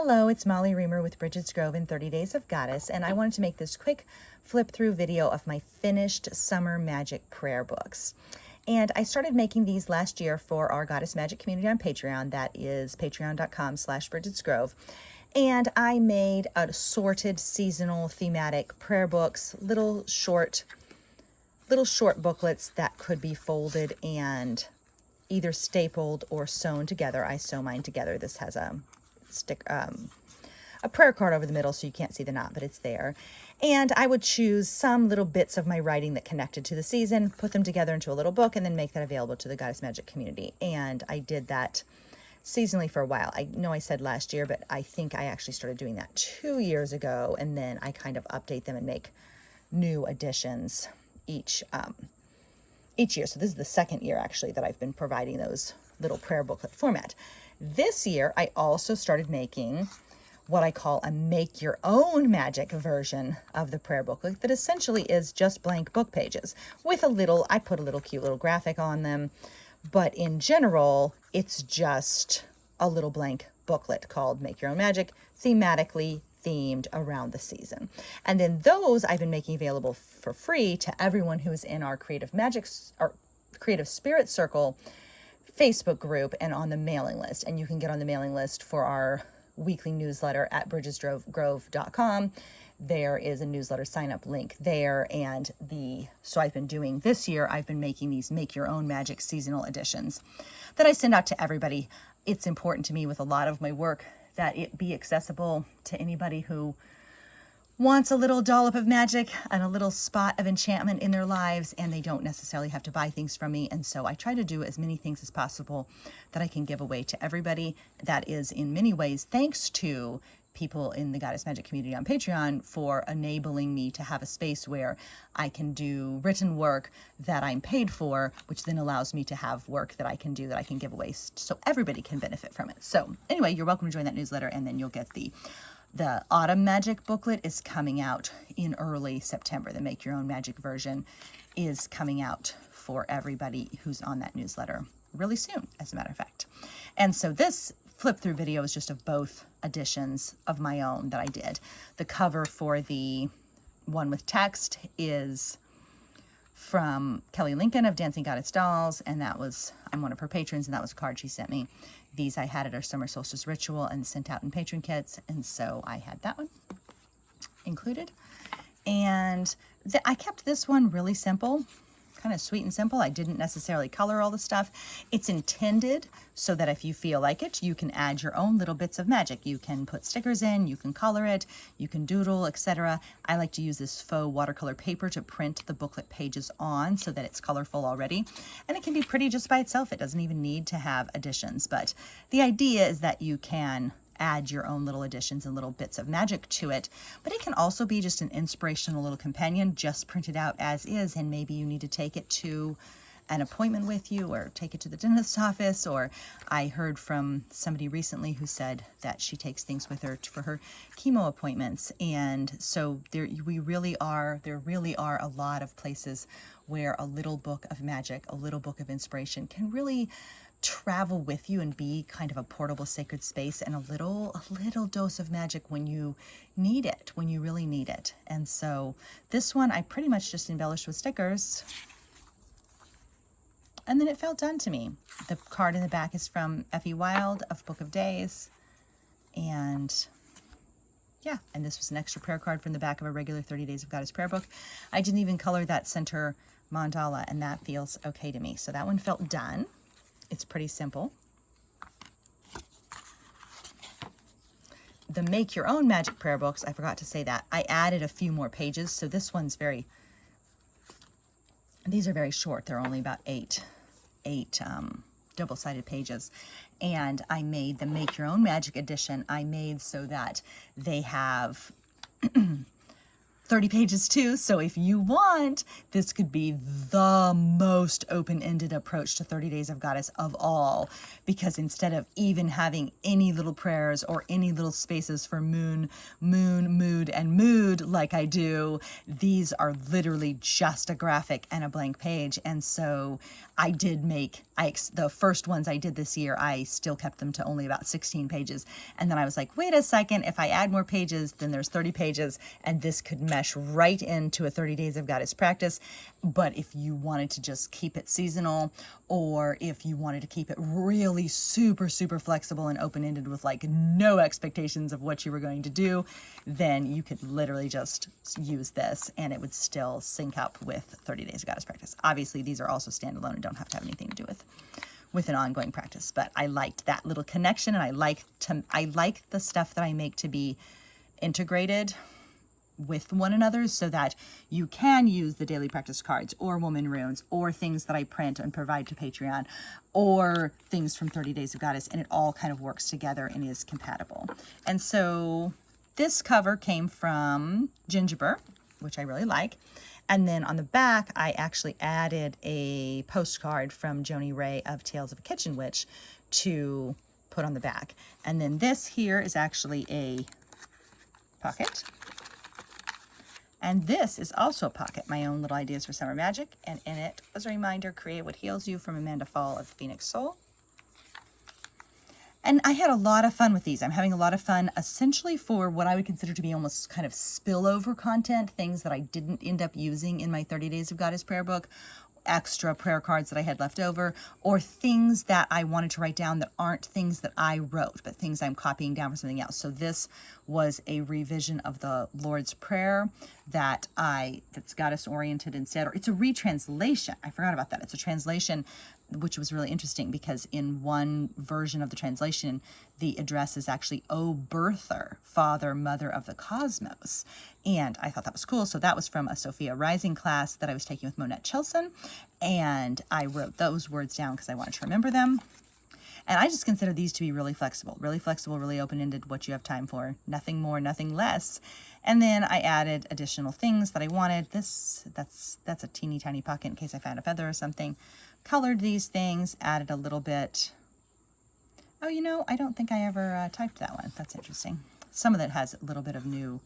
Hello, it's Molly Reamer with Bridget's Grove in 30 Days of Goddess, and I wanted to make this quick flip through video of my finished summer magic prayer books. And I started making these last year for our Goddess Magic community on Patreon. That is patreon.com/Bridget'sGrove. And I made assorted seasonal thematic prayer books, little short booklets that could be folded and either stapled or sewn together. I sew mine together. This has a prayer card over the middle, so you can't see the knot, but it's there. And I would choose some little bits of my writing that connected to the season, put them together into a little book, and then make that available to the Goddess Magic community. And I did that seasonally for a while. I know I said last year, but I think I actually started doing that 2 years ago, and then I kind of update them and make new additions each year. So this is the second year actually that I've been providing those little prayer booklet format. This year, I also started making what I call a make your own magic version of the prayer booklet that essentially is just blank book pages with I put a little cute little graphic on them, but in general, it's just a little blank booklet called Make Your Own Magic, thematically themed around the season. And then those I've been making available for free to everyone who's in our Creative Spirit Circle Facebook group and on the mailing list. And you can get on the mailing list for our weekly newsletter at bridget'sgrove.com. There is a newsletter sign up link there. And so I've been doing this year, I've been making these Make Your Own Magic seasonal editions that I send out to everybody. It's important to me with a lot of my work that it be accessible to anybody who wants a little dollop of magic and a little spot of enchantment in their lives, and they don't necessarily have to buy things from me. And so I try to do as many things as possible that I can give away to everybody. That is in many ways thanks to people in the Goddess Magic community on Patreon for enabling me to have a space where I can do written work that I'm paid for, which then allows me to have work that I can do that I can give away so everybody can benefit from it. So anyway, you're welcome to join that newsletter, and then you'll get the Autumn Magic booklet is coming out in early September. The Make Your Own Magic version is coming out for everybody who's on that newsletter really soon, as a matter of fact. And so this flip through video is just of both editions of my own that I did. The cover for the one with text is from Kelly Lincoln of Dancing Goddess Dolls, and I'm one of her patrons, and that was a card she sent me. These I had at our summer solstice ritual and sent out in patron kits, and so I had that one included. And I kept this one really simple, kind of sweet and simple. I didn't necessarily color all the stuff. It's intended so that if you feel like it, you can add your own little bits of magic. You can put stickers in, you can color it, you can doodle, etc. I like to use this faux watercolor paper to print the booklet pages on so that it's colorful already. And it can be pretty just by itself. It doesn't even need to have additions, but the idea is that you can add your own little additions and little bits of magic to it. But it can also be just an inspirational little companion, just printed out as is, and maybe you need to take it to an appointment with you or take it to the dentist's office. Or I heard from somebody recently who said that she takes things with her for her chemo appointments. And so there really are a lot of places where a little book of magic, a little book of inspiration can really travel with you and be kind of a portable sacred space and a little dose of magic when you need it, when you really need it. And so this one I pretty much just embellished with stickers, and then it felt done to me. The card in the back is from Effie Wild of Book of Days, and yeah, and this was an extra prayer card from the back of a regular 30 Days of Goddess prayer book. I didn't even color that center mandala, and that feels okay to me. So that one felt done. It's pretty simple. The Make Your Own Magic prayer books, I forgot to say that. I added a few more pages. So this one's these are very short. They're only about eight double-sided pages. And I made the Make Your Own Magic edition. I made so that they have 30 pages too. So if you want, this could be the most open-ended approach to 30 Days of Goddess of all, because instead of even having any little prayers or any little spaces for moon, mood, and mood like I do, these are literally just a graphic and a blank page. And so I did make, the first ones I did this year, I still kept them to only about 16 pages. And then I was like, wait a second, if I add more pages, then there's 30 pages, and this could mesh right into a 30 Days of Goddess practice. But if you wanted to just keep it seasonal, or if you wanted to keep it really super flexible and open-ended with like no expectations of what you were going to do, then you could literally just use this and it would still sync up with 30 Days of Goddess practice. Obviously, these are also standalone and don't have to have anything to do with an ongoing practice, but I liked that little connection, and I like the stuff that I make to be integrated with one another, so that you can use the daily practice cards or woman runes or things that I print and provide to Patreon or things from 30 Days of Goddess, and it all kind of works together and is compatible. And so this cover came from Gingerbread, which I really like. And then on the back, I actually added a postcard from Joni Ray of Tales of a Kitchen Witch to put on the back. And then this here is actually a pocket. And this is also a pocket, my own little ideas for summer magic. And in it was a reminder, create what heals you, from Amanda Fall of Phoenix Soul. And I had a lot of fun with these. I'm having a lot of fun essentially for what I would consider to be almost kind of spillover content, things that I didn't end up using in my 30 Days of Goddess prayer book, extra prayer cards that I had left over, or things that I wanted to write down that aren't things that I wrote, but things I'm copying down from something else. So this was a revision of the Lord's Prayer that's goddess oriented instead, or it's a retranslation. I forgot about that. It's a translation, which was really interesting because in one version of the translation, the address is actually, O Birther, Father, Mother of the Cosmos. And I thought that was cool. So that was from a Sophia Rising class that I was taking with Monette Chilson. And I wrote those words down because I wanted to remember them. And I just consider these to be really flexible, really open-ended, what you have time for, nothing more, nothing less. And then I added additional things that I wanted. That's a teeny tiny pocket in case I found a feather or something. Colored these things, added a little bit. Oh, you know, I don't think I ever typed that one. That's interesting. Some of it has a little bit of new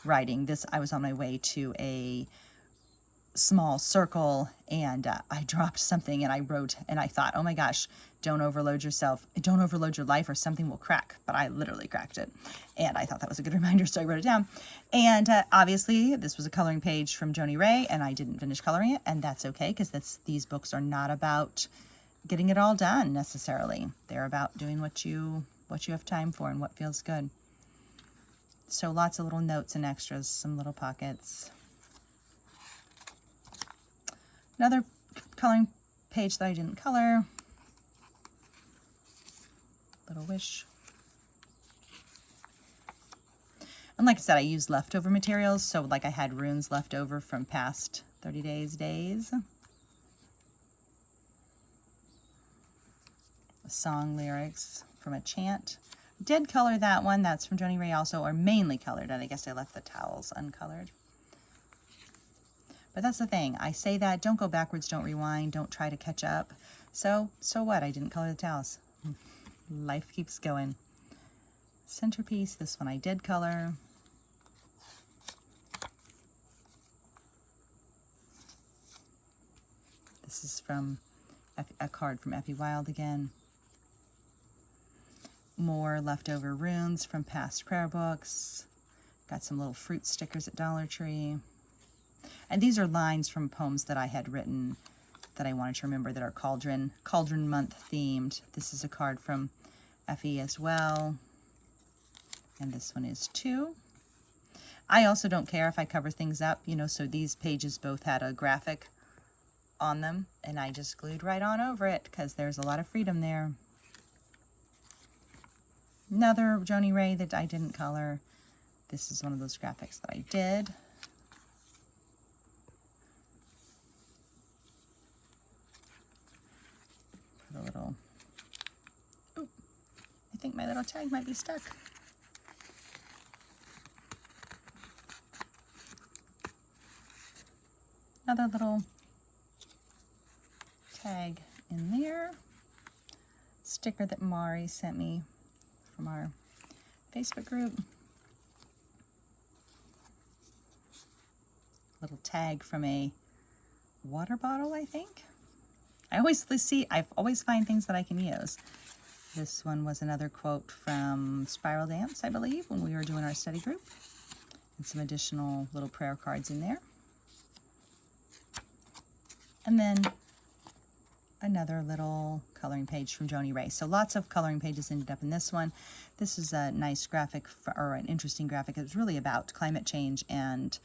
writing. This, I was on my way to a small circle and I dropped something and I wrote and I thought, oh my gosh, don't overload yourself. Don't overload your life or something will crack. But I literally cracked it. And I thought that was a good reminder, so I wrote it down. And obviously this was a coloring page from Joni Ray and I didn't finish coloring it, and that's okay because these books are not about getting it all done necessarily. They're about doing what you have time for and what feels good. So lots of little notes and extras, some little pockets. Another coloring page that I didn't color. Little wish. And like I said, I used leftover materials. So like I had runes left over from past 30 days. Song lyrics from a chant. Did color that one. That's from Joni Ray also, or mainly colored. And I guess I left the towels uncolored. But that's the thing. I say that, don't go backwards, don't rewind, don't try to catch up. So what? I didn't color the towels. Life keeps going. Centerpiece, this one I did color. This is from a card from Effie Wild again. More leftover runes from past prayer books. Got some little fruit stickers at Dollar Tree. And these are lines from poems that I had written that I wanted to remember that are Cauldron month themed. This is a card from Effie as well. And this one is too. I also don't care if I cover things up, you know, so these pages both had a graphic on them and I just glued right on over it because there's a lot of freedom there. Another Joni Ray that I didn't color. This is one of those graphics that I did. Put a little, ooh, I think my little tag might be stuck. Another little tag in there. Sticker that Mari sent me from our Facebook group. Little tag from a water bottle, I think. I always find things that I can use. This one was another quote from Spiral Dance, I believe, when we were doing our study group. And some additional little prayer cards in there. And then another little coloring page from Joni Ray. So lots of coloring pages ended up in this one. This is a nice graphic, or an interesting graphic. It was really about climate change and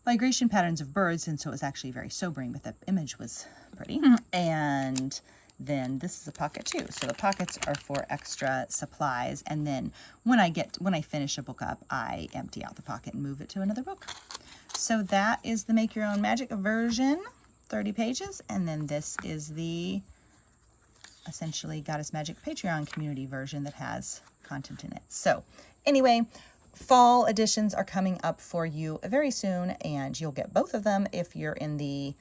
migration patterns of birds, and so it was actually very sobering, but the image was pretty. And then this is a pocket too. So the pockets are for extra supplies, and then when I finish a book up, I empty out the pocket and move it to another book. So that is the Make Your Own Magic version, 30 pages, and then this is the essentially Goddess Magic Patreon community version that has content in it. So anyway, fall editions are coming up for you very soon, and you'll get both of them if you're in the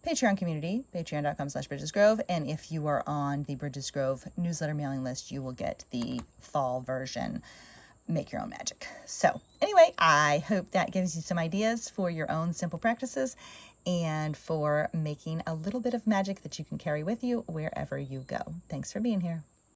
Patreon community, patreon.com/BridgesGrove, and if you are on the Bridges Grove newsletter mailing list, you will get the fall version, Make Your Own Magic. So anyway, I hope that gives you some ideas for your own simple practices and for making a little bit of magic that you can carry with you wherever you go. Thanks for being here.